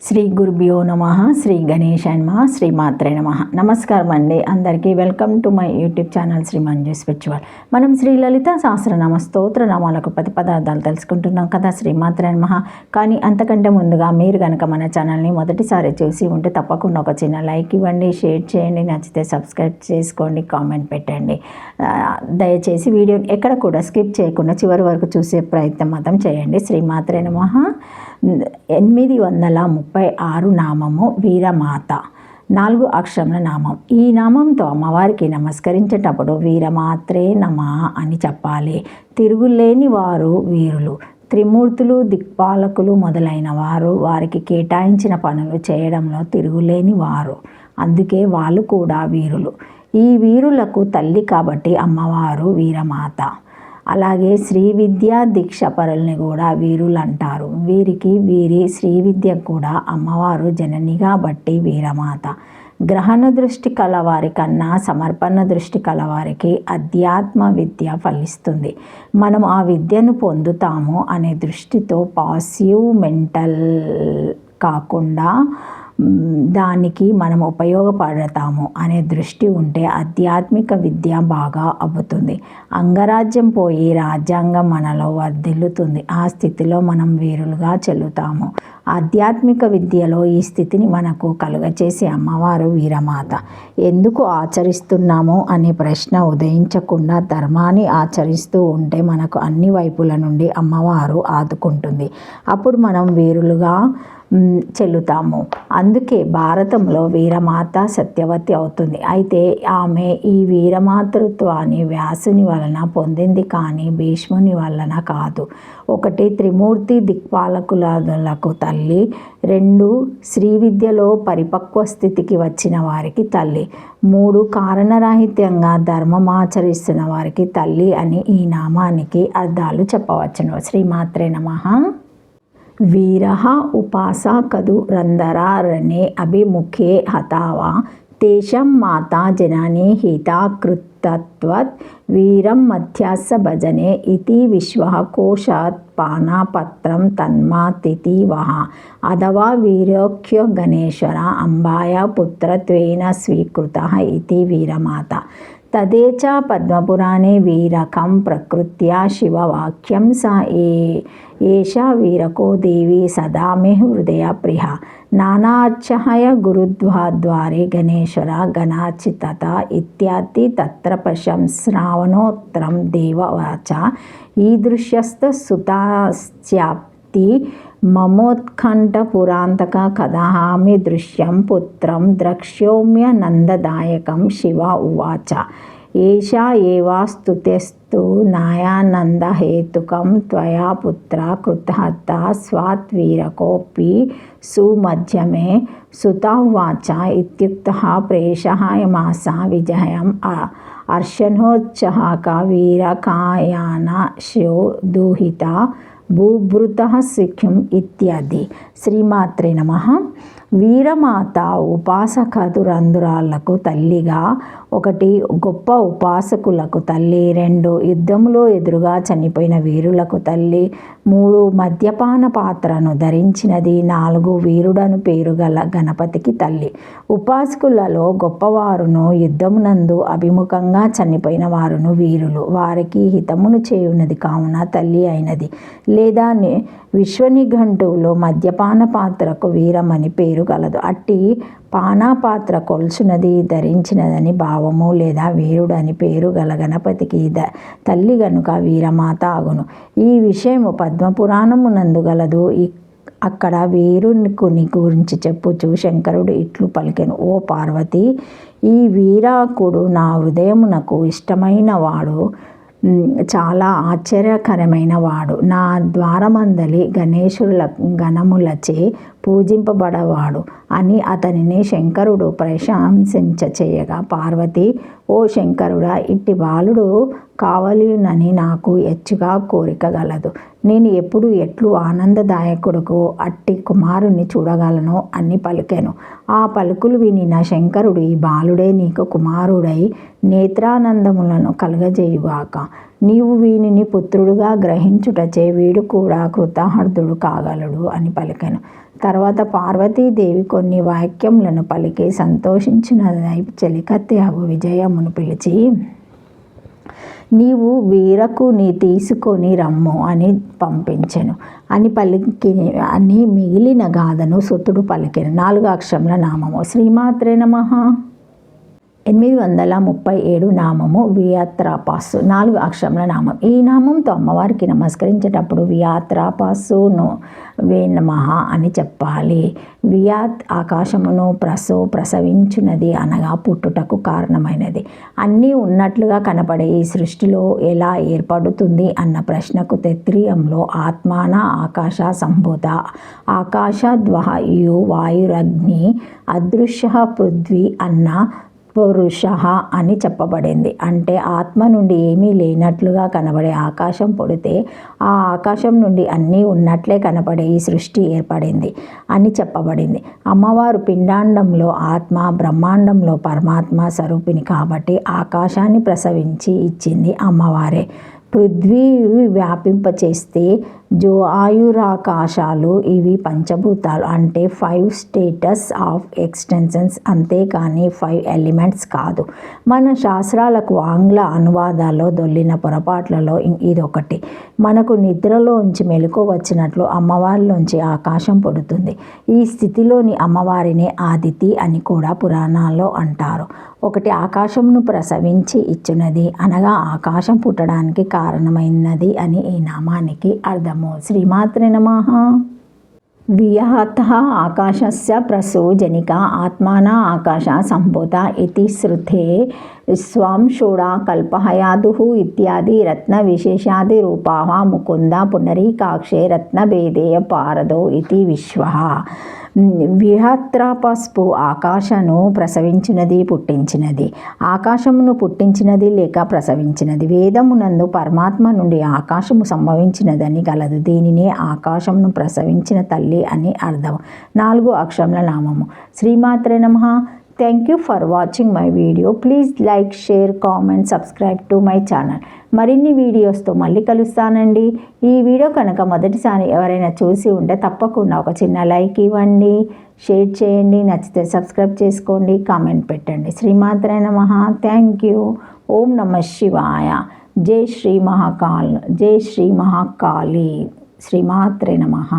శ్రీ గురుభ్యో నమ. శ్రీ గణేశాయ నమ. శ్రీ మాత్రే నమ. నమస్కారం అండి అందరికీ. Welcome to my YouTube channel Sri Manju spiritual. మనం శ్రీ లలిత సహస్రనామ స్తోత్ర నామాలకు 10 పదార్థాలు తెలుసుకుంటున్నాం కదా, శ్రీ మాత్రే నమ. కానీ అంతకంటే ముందుగా మీరు కనుక మన ఛానల్ని మొదటిసారి చూసి ఉంటే తప్పకుండా ఒక చిన్న లైక్ ఇవ్వండి, షేర్ చేయండి, నచ్చితే సబ్స్క్రైబ్ చేసుకోండి, కామెంట్ పెట్టండి. దయచేసి వీడియోని ఎక్కడ కూడా స్కిప్ చేయకుండా చివరి వరకు చూసే ప్రయత్నం మాత్రం చేయండి. శ్రీ మాత్రే నమ. 836 నామము వీరమాత, 4 అక్షరముల నామం. ఈ నామంతో అమ్మవారికి నమస్కరించేటప్పుడు వీరమాత్రే నమ అని చెప్పాలి. తిరుగులేని వారు వీరులు, త్రిమూర్తులు, దిక్పాలకులు మొదలైన వారు వారికి కేటాయించిన పనులు చేయడంలో తిరుగులేని వారు, అందుకే వాళ్ళు కూడా వీరులు. ఈ వీరులకు తల్లి కాబట్టి అమ్మవారు వీరమాత. అలాగే శ్రీ విద్యా దీక్ష పరుల్ని కూడా వీరులు అంటారు. వీరి శ్రీ విద్య కూడా అమ్మవారు జననిగా బట్టి వీరమాత. గ్రహణ దృష్టి కలవారి కన్నా సమర్పణ దృష్టి కలవారికి అధ్యాత్మ విద్య ఫలిస్తుంది. మనం ఆ విద్యను పొందుతాము అనే దృష్టితో పాసివ్ మెంటల్ కాకుండా దానికి మనం ఉపయోగపడతాము అనే దృష్టి ఉంటే ఆధ్యాత్మిక విద్య బాగా అబ్బుతుంది. అంగరాజ్యం పోయి రాజ్యాంగం మనలో వర్ధిల్లుతుంది. ఆ స్థితిలో మనం వీరులుగా చెల్లుతాము. ఆధ్యాత్మిక విద్యలో ఈ స్థితిని మనకు కలుగచేసే అమ్మవారు వీరమాత. ఎందుకు ఆచరిస్తున్నాము అనే ప్రశ్న ఉదయించకుండా ధర్మాన్ని ఆచరిస్తూ ఉంటే మనకు అన్ని వైపుల నుండి అమ్మవారు ఆదుకుంటుంది. అప్పుడు మనం వీరులుగా చెల్లుతాము. అందుకే భారతంలో వీరమాత సత్యవతి అవుతుంది. అయితే ఆమె ఈ వీరమాతృత్వాన్ని వ్యాసుని వలన పొందింది కానీ భీష్ముని వలన కాదు. 1 త్రిమూర్తి దిక్పాలకులకు తల్లి, 2 శ్రీ విద్యలో పరిపక్వ స్థితికి వచ్చిన వారికి తల్లి, 3 కారణరాహిత్యంగా ధర్మమాచరిస్తున్న వారికి తల్లి అని ఈ నామానికి అర్థాలు చెప్పవచ్చును. శ్రీమాత్రే నమః. వీరః ఉపాసా కదు రందరా రణే అభిముఖే హతావా తేషాం మాతా జననీ హితా కృతత్వత్ వీరం మధ్యాస భజనే ఇతి విశ్వః కోశాత్ పానాపత్రం తన్మాతిథి వహ అథవా వీర్యోఖ్యో గణేశ్వర అంబాయ పుత్రత్వేన స్వీకృతః ఇతి వీరమాత. తదేచ పద్మపురాణే వీరకం ప్రకృత్యా శివవాక్యం స ఏషా వీరకో దేవి సదా మే హృదయ ప్రియ నానార్చహయ గురుద్వారే గణేశ్వర గణాచితత ఇత్యాది తత్ర ప్రశంశ్రావణోత్తరం దేవవాచ ఈదృశ్యస్త సుతాస్యాప్తి మమోత్కంఠ పురాంతక కథామి దృశ్యం పుత్రం ద్రక్ష్యోమ్య నందదాయకం శివ ఉవాచ ఏషా ఏవాస్తుతేస్తు నాయానందహేతుకం త్వయా పుత్ర కృతహత స్వాత్వీరకోపి సుమధ్యమే సుతావాచ ఇత్యుక్తః ప్రేషః మాస విజయం అర్షణోచ్చహాక వీరకాయాన శో దూహిత భూభృతః సిఖ్యం ఇత్యాది. శ్రీమాత్రే నమః. వీరమాత ఉపాసకదురంధురాళ్లకు తల్లిగా, 1 గొప్ప ఉపాసకులకు తల్లి, 2 యుద్ధంలో ఎదురుగా చనిపోయిన వీరులకు తల్లి, 3 మద్యపాన పాత్రను ధరించినది, 4 వీరుడను పేరు గల గణపతికి తల్లి. ఉపాసకులలో గొప్పవారును యుద్ధమునందు అభిముఖంగా చనిపోయిన వారును వీరులు. వారికి హితమును చేయున్నది కావున తల్లి అయినది. లేదా విశ్వనిఘంటువులో మద్యపాన పాత్రకు వీరమని పేరు గలదు. అట్టి పానపాత్ర కొల్చునది ధరించినదని భావము. లేదా వీరుడని పేరు గల గణపతికి తల్లి గనుక వీరమాత అగును. ఈ విషయము పద్మపురాణమునందు గలదు. అక్కడ వీరుని గురించి చెప్పుచు శంకరుడు ఇట్లు పలికెను: ఓ పార్వతి, ఈ వీరాకుడు నా హృదయమునకు ఇష్టమైన వాడు, చాలా ఆశ్చర్యకరమైన వాడు. నా ద్వారమందలి గణేశుల గణములచే పూజింపబడవాడు అని అతనిని శంకరుడు ప్రశంసించ చేయగా పార్వతి, ఓ శంకరుడా, ఇట్టి బాలుడు కావలినని నాకు ఎచ్చుగా కోరిక గలదు. నేను ఎప్పుడు ఎట్లు ఆనందదాయకుడుకు అట్టి కుమారుని చూడగలను అని పలికెను. ఆ పలుకులు వినిన శంకరుడు, ఈ బాలుడే నీకు కుమారుడై నేత్రానందములను కలుగజేయుగాక. నీవు వీనిని పుత్రుడుగా గ్రహించుటచే వీడు కూడా కృతార్థుడు కాగలడు అని పలికెను. తర్వాత పార్వతీదేవి కొన్ని వాక్యములను పలికి సంతోషించినదై చెలికత్తె అగు విజయమును పిలిచి, నీవు వీరకుని తీసుకొని రమ్ము అని పంపించెను అని మిగిలిన గాథను సుతుడు పలికెను. 4 అక్షరముల నామము. శ్రీమాత్రే నమః. 837 నామము వియాత్రాపాసు. 4 అక్షరముల నామం. ఈ నామంతో అమ్మవారికి నమస్కరించేటప్పుడు వియాత్రాపాసు వే నమః అని చెప్పాలి. వియాత్ ఆకాశమును, ప్రసవించున్నది అనగా పుట్టుటకు కారణమైనది. అన్నీ ఉన్నట్లుగా కనపడే ఈ సృష్టిలో ఎలా ఏర్పడుతుంది అన్న ప్రశ్నకు తైత్తిరీయంలో ఆత్మాన ఆకాశ సంభూత ఆకాశద్వాయు వాయురగ్ని అదృశ్య పృథ్వీ అన్న పురుష అని చెప్పబడింది. అంటే ఆత్మ నుండి ఏమీ లేనట్లుగా కనబడే ఆకాశం పుడితే ఆ ఆకాశం నుండి అన్నీ ఉన్నట్లే కనపడే ఈ సృష్టి ఏర్పడింది అని చెప్పబడింది. అమ్మవారు పిండాండంలో ఆత్మ, బ్రహ్మాండంలో పరమాత్మ స్వరూపిణి కాబట్టి ఆకాశాన్ని ప్రసవించి ఇచ్చింది అమ్మవారే. పృథ్వీ వ్యాపింపచేస్తే ఆయురాకాశాలు ఇవి పంచభూతాలు, అంటే 5 స్టేటస్ ఆఫ్ ఎక్స్టెన్షన్స్, అంతేకాని 5 ఎలిమెంట్స్ కాదు. మన శాస్త్రాలకు ఆంగ్ల అనువాదాల్లో దొల్లిన పొరపాట్లలో ఇదొకటి. మనకు నిద్రలోంచి మెలకువ వచ్చినట్లు అమ్మవారిలోంచి ఆకాశం పుడుతుంది. ఈ స్థితిలోని అమ్మవారినే ఆదితి అని కూడా పురాణాల్లో అంటారు. ఒకటి ఆకాశంను ప్రసవించి ఇచ్చున్నది అనగా ఆకాశం పుట్టడానికి కారణమైనది అని ఈ నామానికి అర్థము. శ్రీమాత్రే నమః. వియాతః ఆకాశస్య ప్రసూజనిక ఆత్మాన ఆకాశ సంభూత ఇతి శ్రుతే స్వం షోడా కల్పహయాదుః ఇత్యాది రత్న విశేషాది రూపాః ముకుంద పుండరీకాక్షే రత్నభేదే పారదో ఇతి విశ్వః. విహత్రాపస్పు ఆకాశను ప్రసవించినది, పుట్టించినది. ఆకాశమును పుట్టించినది లేక ప్రసవించినది. వేదమునందు పరమాత్మ నుండి ఆకాశము సంభవించినదని గలదు. దీనినే ఆకాశమును ప్రసవించిన తల్లి అని అర్థం. 4 అక్షరముల నామము. శ్రీమాత్రే నమః. Thank you for watching my video. Please like, share, comment, subscribe to my channel. మరిన్ని వీడియోస్తో మళ్ళీ కలుస్తానండి. ఈ వీడియో కనుక మొదటిసారి ఎవరైనా చూసి ఉంటే తప్పకుండా ఒక చిన్న లైక్ ఇవ్వండి, షేర్ చేయండి, నచ్చితే సబ్స్క్రైబ్ చేసుకోండి, కామెంట్ పెట్టండి. శ్రీమాత్రే నమః. Thank you. ఓం నమః శివాయ. జై శ్రీ మహాకాళి. శ్రీమాత్రే నమః.